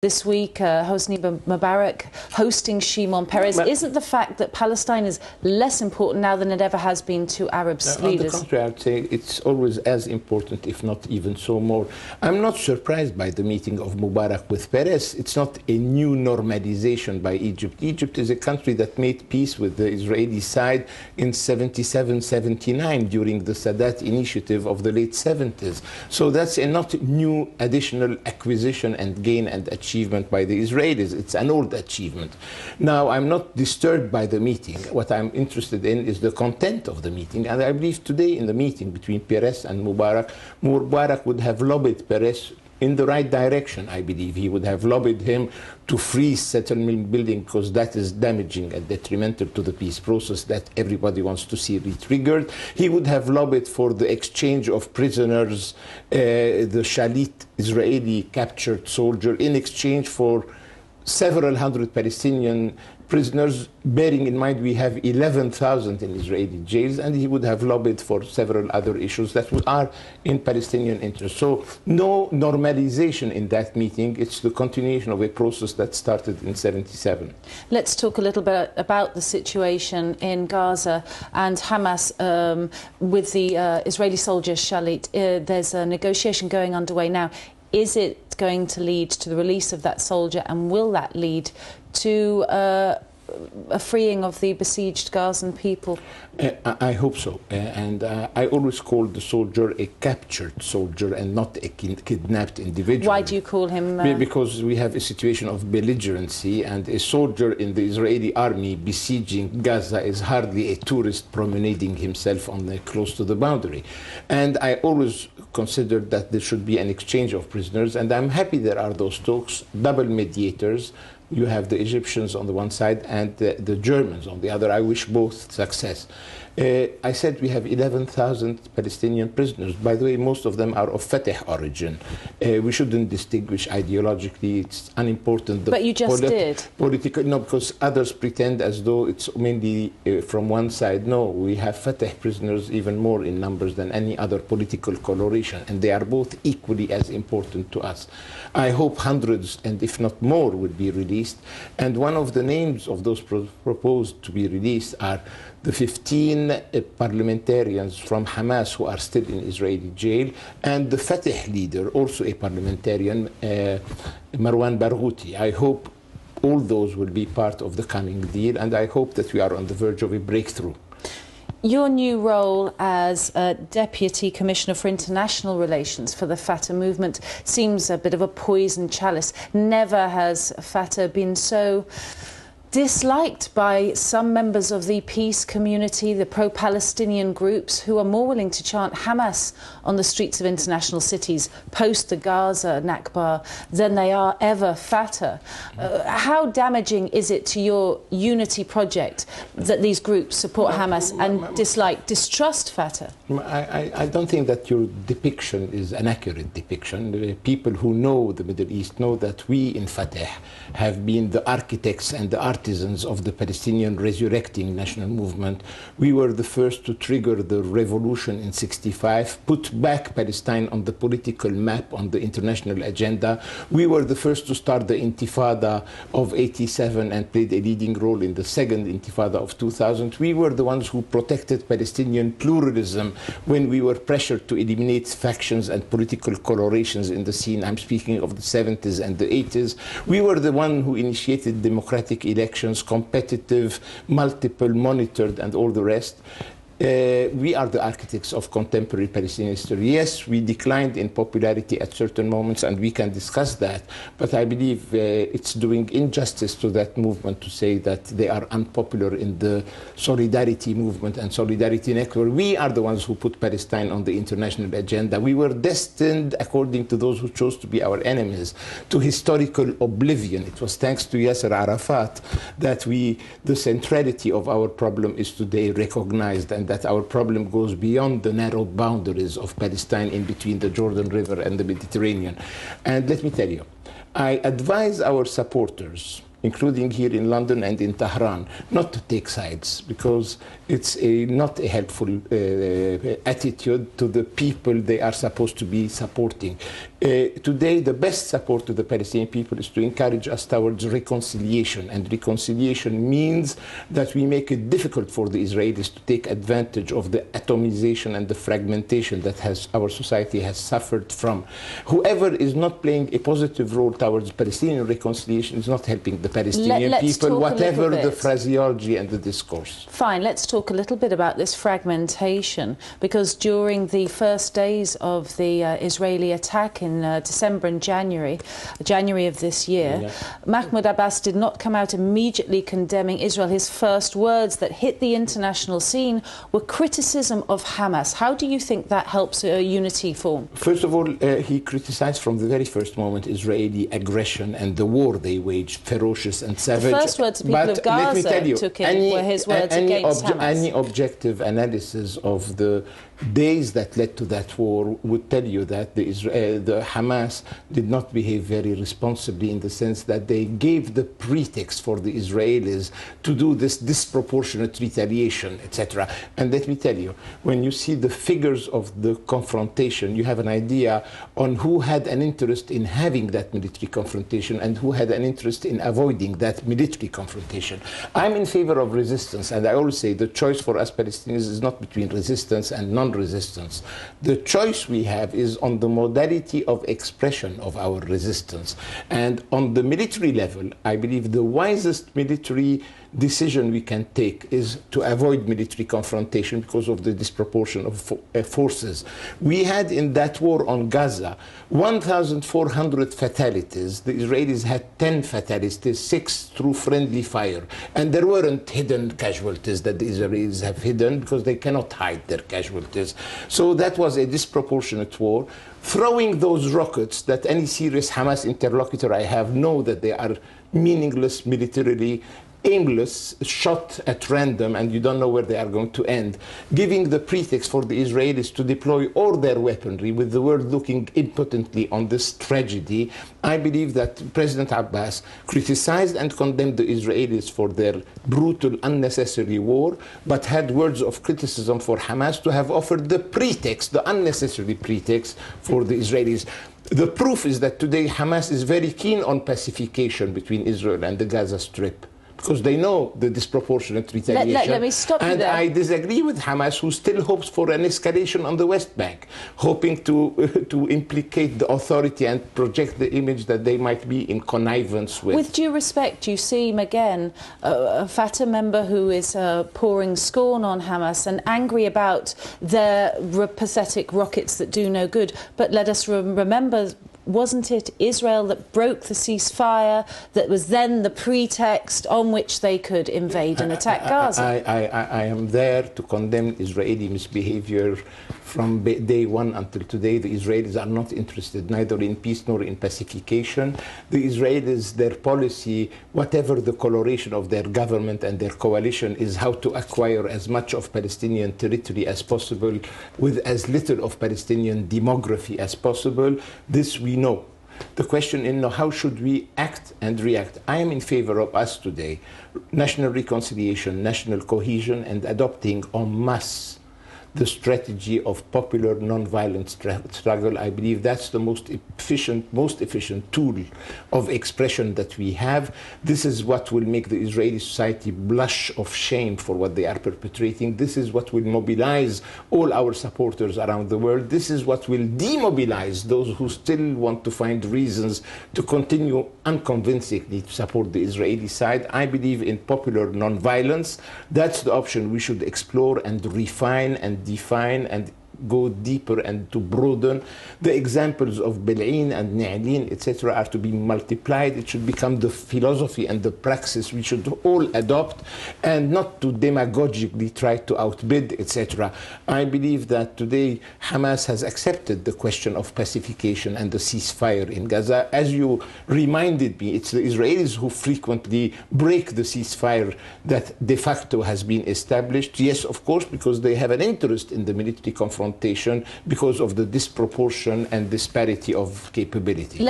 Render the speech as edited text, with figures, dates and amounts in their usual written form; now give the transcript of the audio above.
This week, Hosni Mubarak hosting Shimon Peres. Isn't the fact that Palestine is less important now than it ever has been to Arab leaders? On the contrary, I would say it's always as important, if not even so more. I'm not surprised by the meeting of Mubarak with Peres. It's not a new normalization by Egypt. Egypt is a country that made peace with the Israeli side in 77, 79 during the Sadat initiative of the late 70s. So that's a not new additional acquisition and gain and achievement by the Israelis. It's an old achievement. Now, I'm not disturbed by the meeting. What I'm interested in is the content of the meeting. And I believe today in the meeting between Peres and Mubarak, Mubarak would have lobbied Peres in the right direction, I believe. He would have lobbied him to freeze settlement building because that is damaging and detrimental to the peace process that everybody wants to see re-triggered. He would have lobbied for the exchange of prisoners, the Shaath Israeli captured soldier, in exchange for several hundred Palestinian prisoners, bearing in mind we have 11,000 in Israeli jails, and he would have lobbied for several other issues that are in Palestinian interest. So no normalization in that meeting. It's the continuation of a process that started in 77. Let's talk a little bit about the situation in Gaza and Hamas with the Israeli soldier Shaath. There's a negotiation going underway now. Is it going to lead to the release of that soldier, and will that lead to a freeing of the besieged Gazan people? I hope so. And I always call the soldier a captured soldier and not a kidnapped individual. Why do you call him? Because we have a situation of belligerency, and a soldier in the Israeli army besieging Gaza is hardly a tourist promenading himself close to the boundary. And I always considered that there should be an exchange of prisoners, and I'm happy there are those talks, double mediators. You have the Egyptians on the one side and the Germans on the other. I wish both success. I said we have 11,000 Palestinian prisoners. By the way, most of them are of Fateh origin. We shouldn't distinguish ideologically. It's unimportant. But you just did. No, because others pretend as though it's mainly from one side. No, we have Fateh prisoners even more in numbers than any other political coloration, and they are both equally as important to us. I hope hundreds, and if not more, will be released. And one of the names of those proposed to be released are the 15 parliamentarians from Hamas who are still in Israeli jail, and the Fateh leader, also a parliamentarian, Marwan Barghouti. I hope all those will be part of the coming deal, and I hope that we are on the verge of a breakthrough. Your new role as Deputy Commissioner for International Relations for the Fateh Movement seems a bit of a poison chalice. Never has Fateh been so disliked by some members of the peace community, the pro-Palestinian groups, who are more willing to chant Hamas on the streets of international cities post the Gaza Nakba than they are ever Fateh. How damaging is it to your unity project that these groups support Hamas and distrust Fateh? I don't think that your depiction is an accurate depiction. The people who know the Middle East know that we in Fateh have been the architects and the artisans of the Palestinian resurrecting national movement. We were the first to trigger the revolution in '65, put back Palestine on the political map, on the international agenda. We were the first to start the Intifada of '87 and played a leading role in the second Intifada of 2000. We were the ones who protected Palestinian pluralism when we were pressured to eliminate factions and political colorations in the scene. I'm speaking of the 70s and the 80s. We were the one who initiated democratic elections, competitive, multiple, monitored, and all the rest. We are the architects of contemporary Palestinian history. Yes, we declined in popularity at certain moments, and we can discuss that, but I believe it's doing injustice to that movement to say that they are unpopular in the solidarity movement and solidarity network. We are the ones who put Palestine on the international agenda. We were destined, according to those who chose to be our enemies, to historical oblivion. It was thanks to Yasser Arafat that the centrality of our problem is today recognized, and that our problem goes beyond the narrow boundaries of Palestine in between the Jordan River and the Mediterranean. And let me tell you, I advise our supporters, including here in London and in Tehran, not to take sides, because It's not a helpful attitude to the people they are supposed to be supporting. Today, the best support to the Palestinian people is to encourage us towards reconciliation. And reconciliation means that we make it difficult for the Israelis to take advantage of the atomization and the fragmentation that our society has suffered from. Whoever is not playing a positive role towards Palestinian reconciliation is not helping the Palestinian people, whatever the phraseology and the discourse. Fine, let's talk a little bit about this fragmentation, because during the first days of the Israeli attack in December and January of this year, Mahmoud Abbas did not come out immediately condemning Israel. His first words that hit the international scene were criticism of Hamas. How do you think that helps unity form? First of all, he criticized from the very first moment Israeli aggression and the war they waged, ferocious and savage. The first words the people of Gaza took in were his words against Hamas. Any objective analysis of the days that led to that war would tell you that the Hamas did not behave very responsibly, in the sense that they gave the pretext for the Israelis to do this disproportionate retaliation, etc. And let me tell you, when you see the figures of the confrontation, you have an idea on who had an interest in having that military confrontation and who had an interest in avoiding that military confrontation. I'm in favor of resistance, and I always say the choice for us Palestinians is not between resistance and non-resistance. The choice we have is on the modality of expression of our resistance. And on the military level, I believe the wisest military decision we can take is to avoid military confrontation because of the disproportion of forces. We had in that war on Gaza 1,400 fatalities. The Israelis had 10 fatalities, 6 through friendly fire. And there weren't hidden casualties that the Israelis have hidden, because they cannot hide their casualties. So that was a disproportionate war. Throwing those rockets that any serious Hamas interlocutor I have know that they are meaningless militarily, aimless, shot at random, and you don't know where they are going to end, giving the pretext for the Israelis to deploy all their weaponry, with the world looking impotently on this tragedy. I believe that President Abbas criticized and condemned the Israelis for their brutal, unnecessary war, but had words of criticism for Hamas to have offered the pretext, the unnecessary pretext, for the Israelis. The proof is that today Hamas is very keen on pacification between Israel and the Gaza Strip, because they know the disproportionate retaliation. Let me stop you there. I disagree with Hamas, who still hopes for an escalation on the West Bank, hoping to implicate the authority and project the image that they might be in connivance with. With due respect, you seem again a Fateh member who is pouring scorn on Hamas and angry about their pathetic rockets that do no good. But let us remember, wasn't it Israel that broke the ceasefire that was then the pretext on which they could invade and attack Gaza? I am there to condemn Israeli misbehavior from day one until today. The Israelis are not interested neither in peace nor in pacification. The Israelis, their policy, whatever the coloration of their government and their coalition, is how to acquire as much of Palestinian territory as possible with as little of Palestinian demography as possible. This we know. The question is now, how should we act and react? I am in favor of us today, national reconciliation, national cohesion, and adopting en masse the strategy of popular non-violent struggle. I believe that's the most efficient tool of expression that we have. This is what will make the Israeli society blush of shame for what they are perpetrating. This is what will mobilize all our supporters around the world. This is what will demobilize those who still want to find reasons to continue unconvincingly to support the Israeli side. I believe in popular non-violence. That's the option we should explore and refine and define and go deeper and to broaden. The examples of Bil'in and Na'lin, etc., are to be multiplied. It should become the philosophy and the praxis we should all adopt, and not to demagogically try to outbid, etc. I believe that today Hamas has accepted the question of pacification and the ceasefire in Gaza. As you reminded me, it's the Israelis who frequently break the ceasefire that de facto has been established. Yes, of course, because they have an interest in the military confrontation because of the disproportion and disparity of capability.